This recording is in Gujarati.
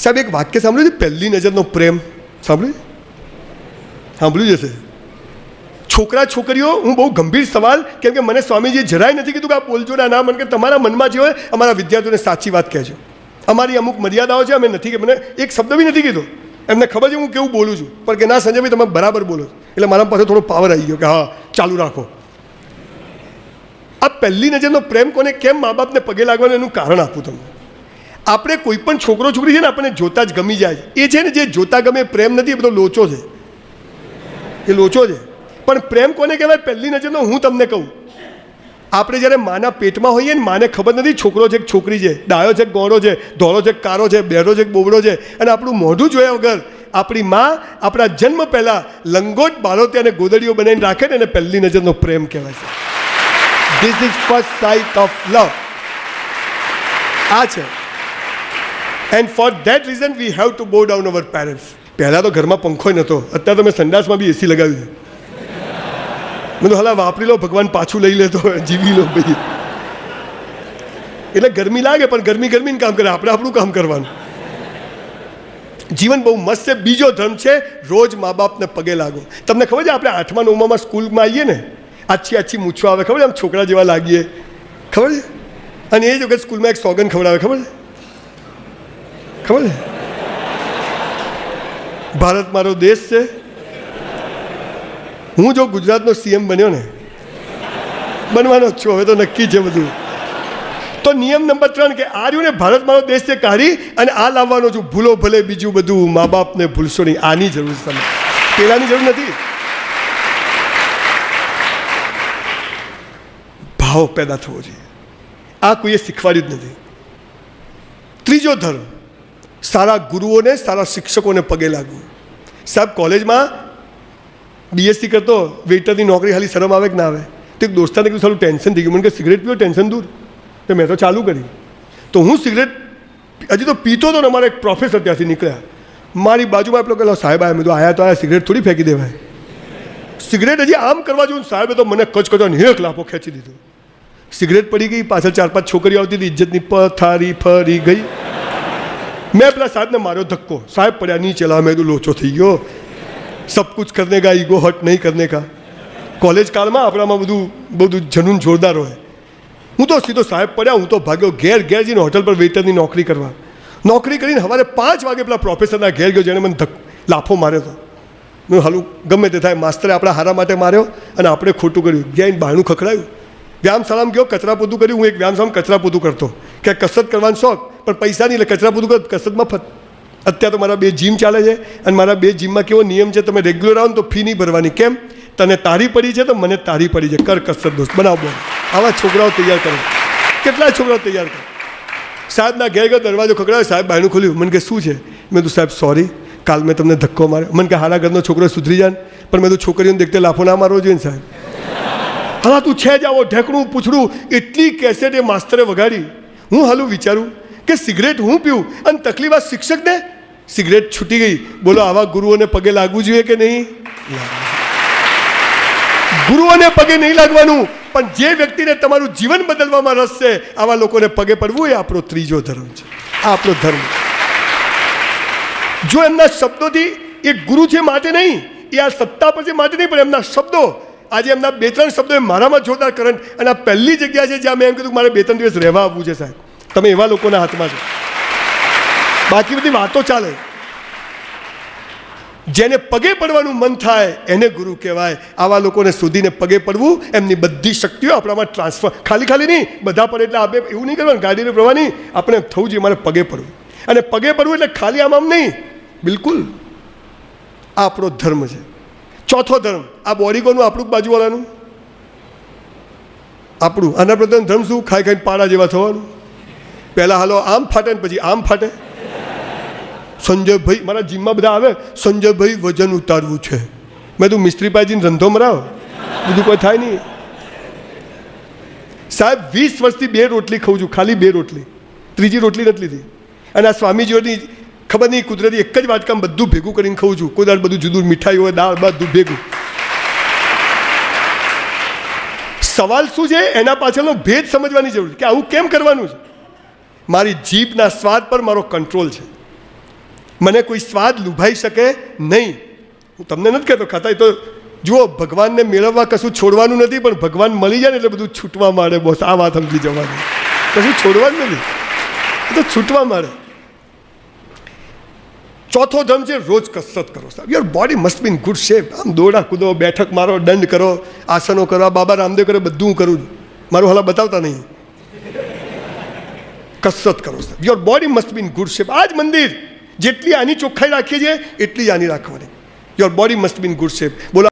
સાહેબ એક વાક્ય સાંભળ્યું છે, પહેલી નજરનો પ્રેમ સાંભળ્યું જ હશે. છોકરા છોકરીઓ, હું બહુ ગંભીર સવાલ, કેમ કે મને સ્વામીજીએ જરાય નથી કીધું કે આ બોલજો ના, મને કે તમારા મનમાં જે હોય અમારા વિદ્યાર્થીઓને સાચી વાત કહેજો. અમારી અમુક મર્યાદાઓ છે, અમે નથી, મને એક શબ્દ બી નથી કીધો. એમને ખબર છે હું કેવું બોલું છું, પણ કે ના સંજયભાઈ તમે બરાબર બોલો છો. એટલે મારા પાસે થોડો પાવર આવી ગયો કે હા ચાલુ રાખો. આ પહેલી નજરનો પ્રેમ કોને કેમ મા બાપને પગે લાગવાનું એનું કારણ આપું તમને. આપણે કોઈ પણ છોકરો છોકરી છે ને આપણને જોતા જ ગમી જાય, એ છે ને જે જોતા ગમે પ્રેમ નથી, એ બધો લોચો છે, એ લોચો છે. પણ પ્રેમ કોને કહેવાય પહેલી નજરનો? હું તમને કહું, આપણે જ્યારે માના પેટમાં હોઈએ ને, માને ખબર નથી છોકરો છે કે છોકરી છે, ડાયો છે કે ગોળો છે, ધોળો છે કે કારો છે, બેરો છે કે બોબડો છે, અને આપણું મોઢું જોયા વગર આપણી માં આપણા જન્મ પહેલાં લંગોટ બાળોતે અને ગોદડીઓ બનાવીને રાખે ને, એને પહેલી નજરનો પ્રેમ કહેવાય છે. This is first site of લવ. આ છે. And for that reason we have to બો ડાઉન અવર પેરેન્ટ્સ. પહેલાં તો ઘરમાં પંખો નહોતો, અત્યારે તમે સંડાસમાં બી એસી લગાવી દો. મેં તો હલા વાપરી લો, ભગવાન પાછું લઈ લેતો જીવી લો ભાઈ. એટલે ગરમી લાગે પણ ગરમીને કામ કરે, આપણે આપણું કામ કરવાનું. જીવન બહુ મસ્ત છે. બીજો ધર્મ છે રોજ મા બાપને પગે લાગો. તમને ખબર છે આપણે 8મા 9માં સ્કૂલમાં આવીએ ને, આછી મૂછો આવે, ખબર છે, આમ છોકરા જેવા લાગીએ, ખબર છે. અને એ જ વખત સ્કૂલમાં એક સોગન ખવડાવે, ખબર છે, ખબર છે, ભારત મારો દેશ છે. હું જો ગુજરાતનો સીએમ બન્યો ને, બનવાનો જ છું, હવે તો નક્કી છે બધું, તો નિયમ નંબર 3 કે આ રહ્યું ને ભારત મારો દેશ છે કાઢી અને આ લાવવાનો છું. ભૂલો ભલે બીજું બધું, મા બાપને ભૂલશો નહીં. આની જરૂર છે તમને, પેલાની જરૂર નથી. ભાવ પેદા થવો જોઈએ. આ કોઈએ શીખવાડ્યું જ નથી. ત્રીજો ધર્મ, સારા ગુરુઓને, સારા શિક્ષકોને પગે લાગવું. સાહેબ કોલેજમાં બીએસસી કરતો, વેઇટરની નોકરી ખાલી શરમ આવે કે ના આવે? તો એક દોસ્તાને કીધું સારું ટેન્શન થઈ ગયું, મને કે સિગરેટ પીવો ટેન્શન દૂર. તો મેં તો ચાલુ કરી. તો હું સિગરેટ હજી તો પીતો હતો ને, અમારા એક પ્રોફેસર ત્યાંથી નીકળ્યા, મારી બાજુમાં પેલો કહેલો સાહેબ આવ્યા. મેં તો આયા તો આયા, સિગરેટ થોડી ફેંકી દેવાય. સિગરેટ હજી આમ કરવા જોઉં, સાહેબે તો મને કચકચાને એક લાફો ખેંચી દીધો. સિગરેટ પડી ગઈ, પાછળ 4-5 છોકરીઓ આવતી હતી, ઇજ્જતની પથારી ફરી ગઈ. મેં પેલા સાહેબને માર્યો ધક્કો, સાહેબ પડ્યા નીચે. લા મેં તો લોચો થઈ ગયો. સબ કુછ કરને કા ઈગો હટ નહીં કરને કા. કોલેજ કાળમાં આપણામાં બધું જનૂન જોરદાર હોય. હું તો સીધો સાહેબ પડ્યા, હું તો ભાગ્યો ઘેર જઈને હોટલ પર વેઇટરની નોકરી કરવા. નોકરી કરીને સવારે 5 વાગે પેલા પ્રોફેસરના ઘેર ગયો, જેણે મને લાફો માર્યો હતો. મેં હાલું ગમે તે થાય, માસ્તરે આપણા હારા માટે માર્યો અને આપણે ખોટું કર્યું. ગયા બારણું ખખડાયું, વ્યાયામ શાળામાં ગયો, કચરા પોતું કર્યું. હું એક વ્યાયામ શાળામાં કચરા પોતું કરતો, કે કસરત કરવાનો શોખ, પણ પૈસા નહીં, એટલે કચરા પોતું કર, કસરત મફત. અત્યારે તો મારા 2 જીમ ચાલે છે, અને મારા 2 જીમમાં કેવો નિયમ છે, તમે રેગ્યુલર આવો ને તો ફી નહીં ભરવાની. કેમ? તને તારી પડી છે તો મને તારી પડી છે, કર કસરત દોસ્ત, બનાવો. આવા છોકરાઓ તૈયાર કરો. કેટલા છોકરાઓ તૈયાર કરો. સાહેબના ઘેર ગયો, દરવાજો ખખડાવ્યો, સાહેબ બાયણું ખોલ્યું. મને કે શું છે? મેં તો સાહેબ સોરી, કાલ મેં તમને ધક્કો માર્યો. મને કે હારા ઘરનો છોકરો સુધરી જાય, પણ મેં તો છોકરીઓને દેખતે લાફો ના મારવો જોઈએ ને સાહેબ. હા તું છે જ આવો, ઢેકણું પૂછડું, એટલી કેસેટ એ માસ્તરે વગાડી. હું હાલું વિચારું કે સિગરેટ હું પીવું અને તકલીફ આ શિક્ષકને. સિગરેટ છૂટી ગઈ. બોલો આવા ગુરુઓને પગે લાગવું જોઈએ કે નહીં? ગુરુઓને પગે નહીં લાગવાનું, પણ જે વ્યક્તિને તમારું જીવન બદલવામાં રસ છે, આવા લોકોને પગે પડવું, એ આપણો ત્રીજો ધર્મ છે. આ આપણો ધર્મ. જો એમના શબ્દોથી, એ ગુરુ છે માટે નહીં, એ આ સત્તા પર છે માટે નહીં, પણ એમના શબ્દો, આજે એમના 2-3 શબ્દો મારામાં જોરદાર કરંટ. અને આ પહેલી જગ્યા છે જ્યાં મેં એમ કીધું મારે 2-3 દિવસ રહેવા આવવું છે સાહેબ. તમે એવા લોકોના હાથમાં છો. બાકી બધી વાતો ચાલે. જેને પગે પડવાનું મન થાય એને ગુરુ કહેવાય. આવા લોકોને શોધીને પગે પડવું, એમની બધી શક્તિઓ આપણામાં ટ્રાન્સફર. ખાલી નહીં બધા પડે એટલે આપણે એવું નહીં કરવાનું, ગાડીને પ્રવાહ નહીં, આપણે થવું જોઈએ મારે પગે પડવું. અને પગે પડવું એટલે ખાલી આમ નહીં, બિલકુલ. આ આપણો ધર્મ છે. ચોથો ધર્મ, આ બોડી કોનું? આપણું બાજુવાળાનું, આપણું. આના પ્રત્યેનો ધર્મ શું? ખાઈને પાડા જેવા થવાનું. પહેલાં હાલો આમ ફાટે ને પછી આમ ફાટે. સંજયભાઈ, મારા જીમમાં બધા આવે, સંજયભાઈ વજન ઉતારવું છે. મેં તું મિસ્ત્રીભાઈજીને ધંધો મરાવ, બીજું કોઈ થાય નહીં. સાહેબ 20 વર્ષથી 2 રોટલી ખાઉં છું, ખાલી 2 રોટલી, ત્રીજી રોટલી નથી લીધી. અને આ સ્વામીજીઓની ખબર નહીં, કુદરતી એક જ વાટકામાં બધું ભેગું કરીને ખાઉં છું. કોઈ દાળ બધું જુદું, મીઠાઈ હોય, દાળ, બધું ભેગું. સવાલ શું છે? એના પાછળનો ભેદ સમજવાની જરૂર છે કે આવું કેમ કરવાનું છે. મારી જીભના સ્વાદ પર મારો કંટ્રોલ છે. મને કોઈ સ્વાદ લુભાઈ શકે નહીં. હું તમને નથી કહેતો ખાતા, એ તો જુઓ, ભગવાનને મેળવવા કશું છોડવાનું નથી, પણ ભગવાન મળી જાય ને એટલે બધું છૂટવા માંડે. બોસ, આ વાત સમજી જવાની. કશું છોડવાનું નથી, એ તો છૂટવા માંડે. ચોથો ધર્મ છે રોજ કસરત કરો. સાહેબ, your body must be in good shape. આમ દોડા કૂદો, બેઠક મારો, દંડ કરો, આસનો કરો. બાબા રામદેવ કરે બધું હું કરું છું, મારું હાલા બતાવતા નહીં. કસરત કરો સાહેબ. Your body must be in good shape. આ જ મંદિર જેટલી આની ચોખ્ખાઈ રાખીએ છીએ એટલી જ આની રાખવાની. Your body must be in good shape. બોલો.